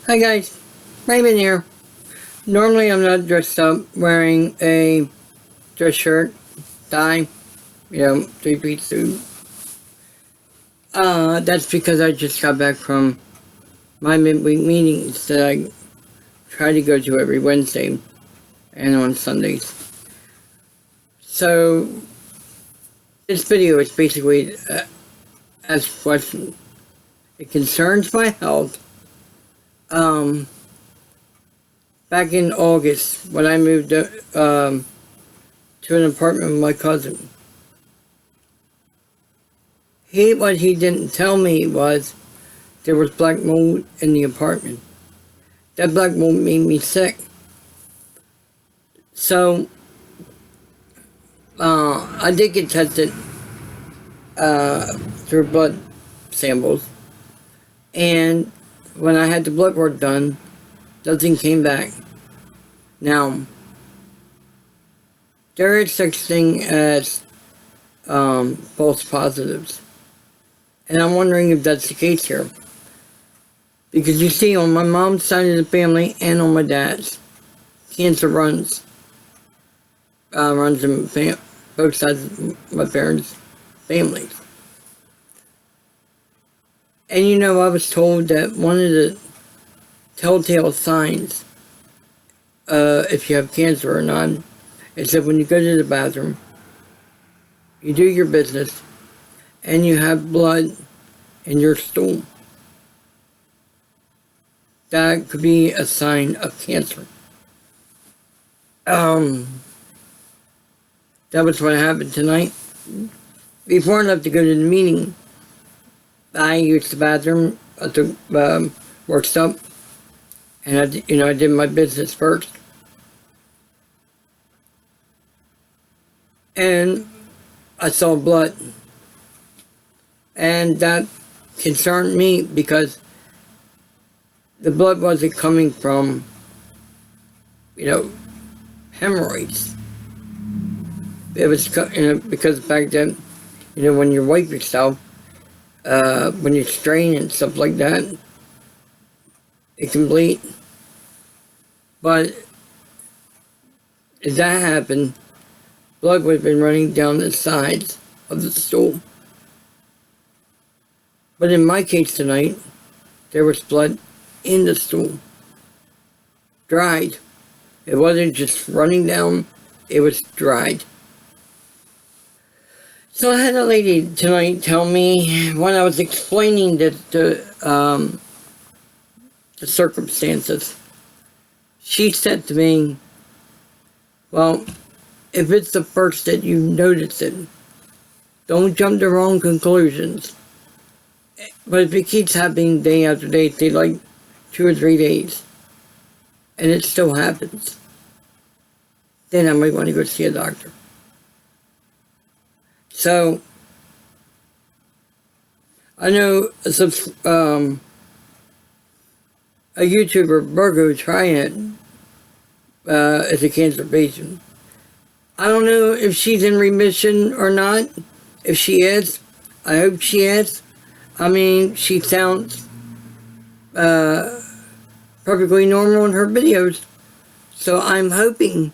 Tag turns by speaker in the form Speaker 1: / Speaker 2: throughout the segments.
Speaker 1: Hi guys, Raymond here. Normally I'm not dressed up wearing a dress shirt, tie, three-piece suit. That's because I just got back from my midweek meetings that I try to go to every Wednesday and on Sundays. So this video is basically as a question. It concerns my health. Back in August, when I moved to an apartment with my cousin, what he didn't tell me was there was black mold in the apartment. That black mold made me sick. So, I did get tested through blood samples, and when I had the blood work done, nothing came back. Now, there is such thing as false positives. And I'm wondering if that's the case here. Because you see, on my mom's side of the family and on my dad's, cancer runs in both sides of my parents' families. And I was told that one of the telltale signs, if you have cancer or not, is that when you go to the bathroom, you do your business, and you have blood in your stool. That could be a sign of cancer. That was what happened tonight. Before I left to go to the meeting, I used the bathroom. I took worked up, and I did my business first. And I saw blood. And that concerned me because the blood wasn't coming from, hemorrhoids. It was, because of the fact that, when you wipe yourself, when you strain and stuff like that, it can bleed. But if that happened, blood would have been running down the sides of the stool. But in my case tonight, there was blood in the stool. Dried. It wasn't just running down, it was dried. So I had a lady tonight tell me, when I was explaining the circumstances, she said to me, well, if it's the first that you notice it, don't jump to wrong conclusions. But if it keeps happening day after day, say like 2 or 3 days, and it still happens, then I might want to go see a doctor. So, I know a YouTuber, Virgo Triad, is a cancer patient. I don't know if she's in remission or not. If she is, I hope she is. I mean, she sounds perfectly normal in her videos. So I'm hoping,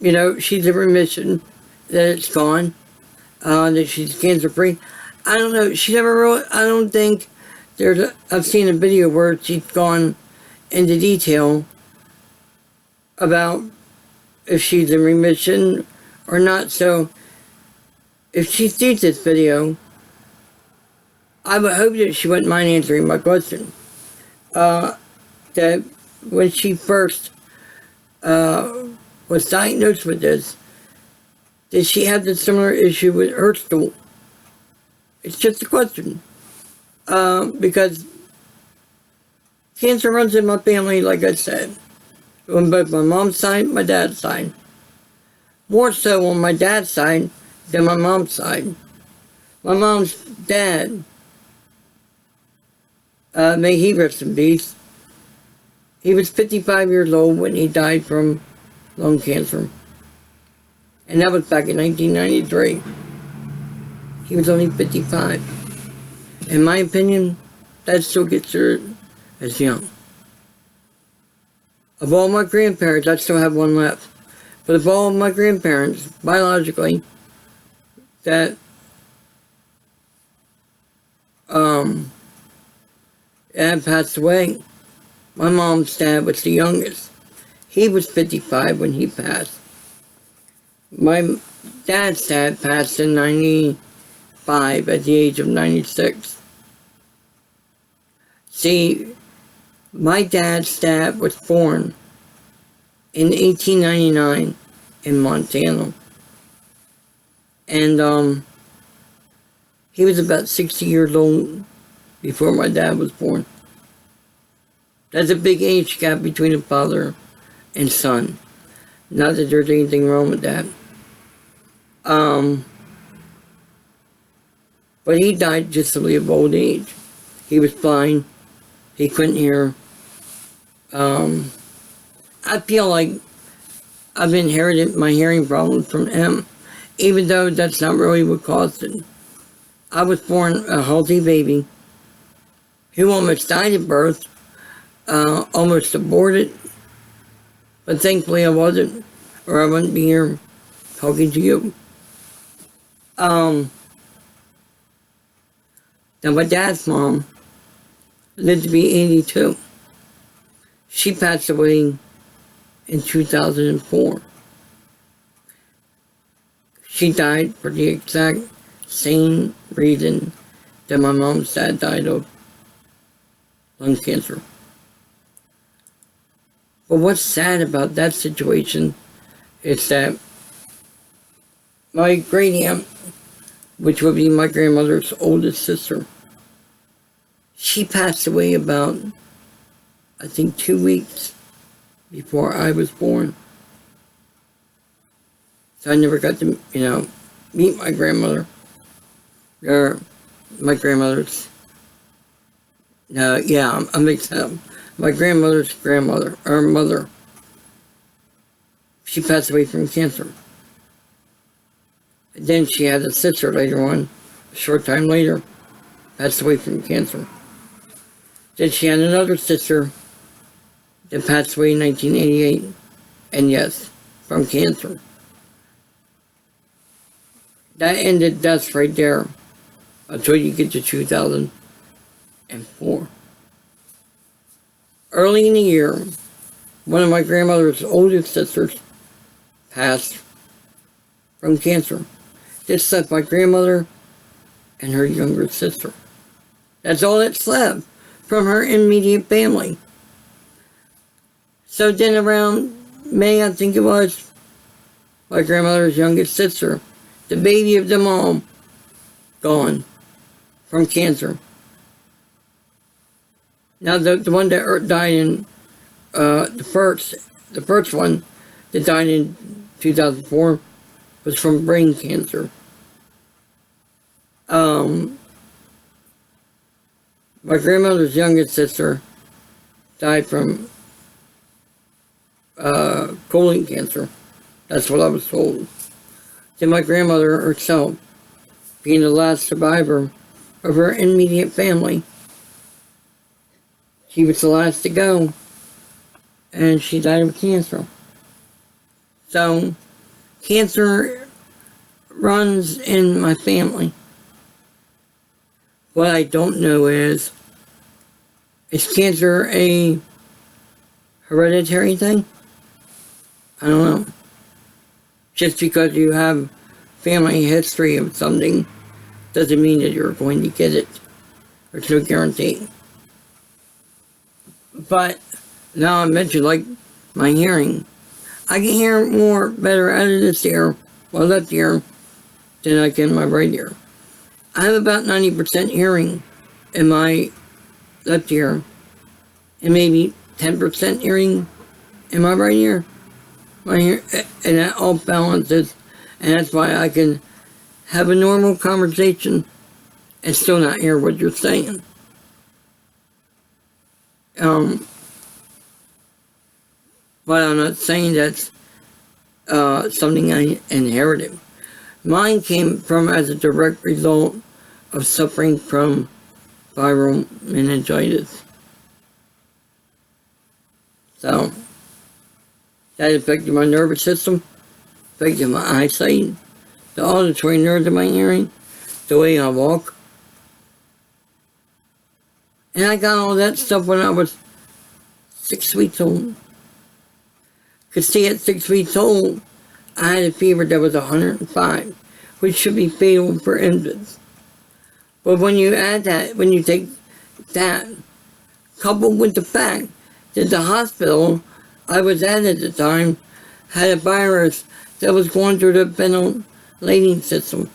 Speaker 1: she's in remission, that it's gone, that she's cancer-free. I don't know. She never wrote, I don't think I've seen a video where she's gone into detail about if she's in remission or not. So if she sees this video, I would hope that she wouldn't mind answering my question. That when she first was diagnosed with this, did she have the similar issue with her stool? It's just a question. Because cancer runs in my family, like I said, on both my mom's side and my dad's side. More so on my dad's side than my mom's side. My mom's dad, may he rest in peace, he was 55 years old when he died from lung cancer. And that was back in 1993. He was only 55. In my opinion, that still gets her as young. Of all my grandparents, I still have one left. But of all my grandparents, biologically, that had passed away, my mom's dad was the youngest. He was 55 when he passed. My dad's dad passed in 95 at the age of 96. See, my dad's dad was born in 1899 in Montana. And he was about 60 years old before my dad was born. That's a big age gap between a father and son. Not that there's anything wrong with that. But he died just of old age. He was blind. He couldn't hear. I feel like I've inherited my hearing problems from him, even though that's not really what caused it. I was born a healthy baby who almost died at birth, almost aborted, but thankfully I wasn't, or I wouldn't be here talking to you. Now my dad's mom lived to be 82. She passed away in 2004. She died for the exact same reason that my mom's dad died of lung cancer. But what's sad about that situation is that my great aunt, which would be my grandmother's oldest sister, she passed away about, I think, 2 weeks before I was born. So I never got to, meet my grandmother. Or my grandmother's, I'm mixed up. My grandmother's grandmother, or mother, she passed away from cancer. And then she had a sister later on, a short time later, passed away from cancer. Then she had another sister that passed away in 1988, and yes, from cancer. That ended deaths right there until you get to 2004. Early in the year, one of my grandmother's oldest sisters passed from cancer. This left my grandmother and her younger sister. That's all that's left from her immediate family. So then around May, I think it was, my grandmother's youngest sister, the baby of them all, gone from cancer. Now the one that died in, the first one that died in 2004 was from brain cancer. My grandmother's youngest sister died from colon cancer. That's what I was told. Then my grandmother herself, being the last survivor of her immediate family, she was the last to go, and she died of cancer. So, cancer runs in my family. What I don't know is cancer a hereditary thing? I don't know. Just because you have family history of something doesn't mean that you're going to get it. There's no guarantee. But now I mentioned, like, my hearing. I can hear better out of this ear, my left ear, than I can my right ear. I have about 90% hearing in my left ear, and maybe 10% hearing in my right ear. And that all balances, and that's why I can have a normal conversation and still not hear what you're saying. But I'm not saying that's something I inherited. Mine came from as a direct result of suffering from viral meningitis. So, That affected my nervous system, affected my eyesight, the auditory nerves in my hearing, the way I walk. And I got all that stuff when I was 6 weeks old. Because see, at 6 weeks old, I had a fever that was 105, which should be fatal for infants. But when you add that, when you take that, coupled with the fact that the hospital I was at the time had a virus that was going through the ventilating system.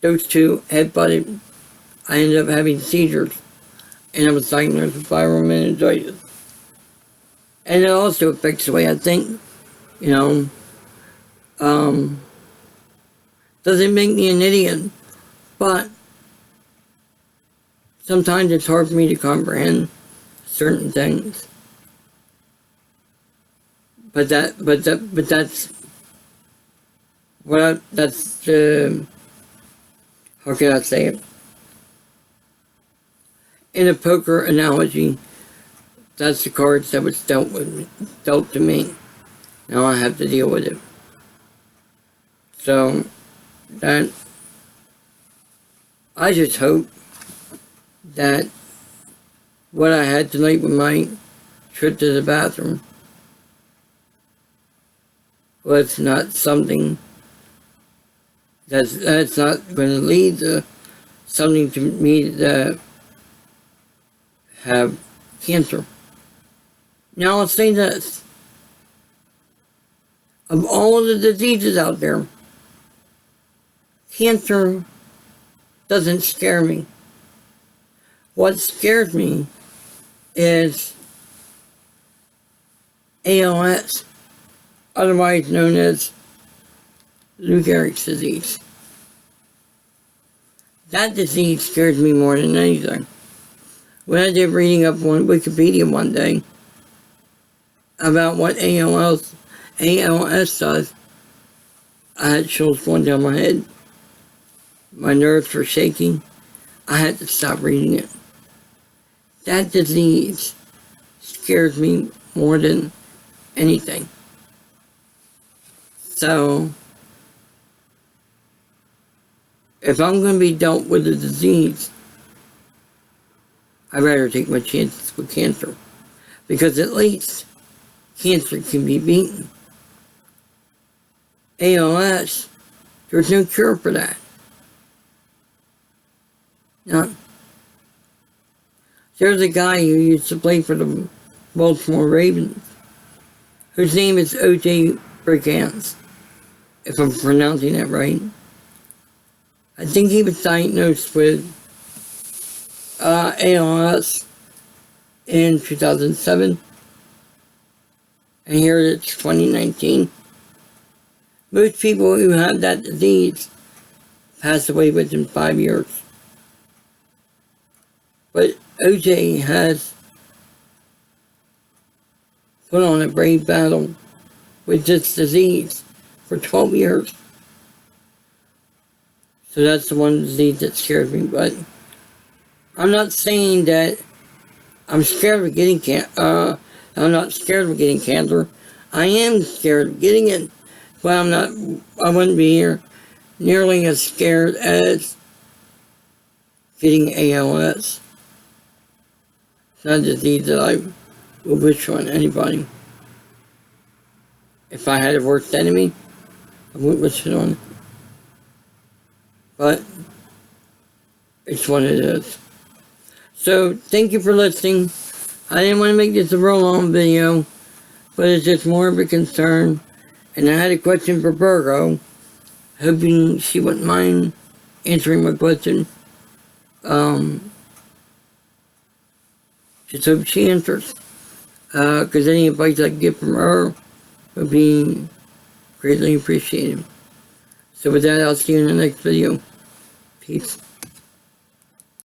Speaker 1: Those two had butted. I ended up having seizures, and I was diagnosed with viral meningitis. And it also affects the way I think, you know. Doesn't make me an idiot, but sometimes it's hard for me to comprehend certain things. But that's how can I say it? In a poker analogy, that's the cards that was dealt to me. Now I have to deal with it. So that I just hope that what I had tonight with my trip to the bathroom was not something that's not going to lead to something to me to have cancer. Now I'll say this. Of all of the diseases out there, cancer doesn't scare me. What scares me is ALS, otherwise known as Lou Gehrig's disease. That disease scares me more than anything. When I did reading up on Wikipedia one day about what ALS does, I had chills going down my head. My nerves were shaking. I had to stop reading it. That disease scares me more than anything. So, if I'm going to be dealt with a disease, I'd rather take my chances with cancer. Because at least cancer can be beaten. ALS, there's no cure for that. None. There's a guy who used to play for the Baltimore Ravens, whose name is O.J. Brigance, if I'm pronouncing that right. I think he was diagnosed with ALS in 2007, and here it's 2019. Most people who have that disease pass away within 5 years. But OJ has put on a brave battle with this disease for 12 years. So that's the one disease that scares me. But I'm not saying that I'm scared of getting I'm not scared of getting cancer. I am scared of getting it, but I wouldn't be here nearly as scared as getting ALS. It's not a disease that I would wish on anybody. If I had a worst enemy, I wouldn't wish it on it. But it's what it is. So, thank you for listening. I didn't want to make this a real long video, but it's just more of a concern. And I had a question for Virgo, hoping she wouldn't mind answering my question. Just hope she answers. Because any advice I can get from her would be greatly appreciated. So with that, I'll see you in the next video. Peace.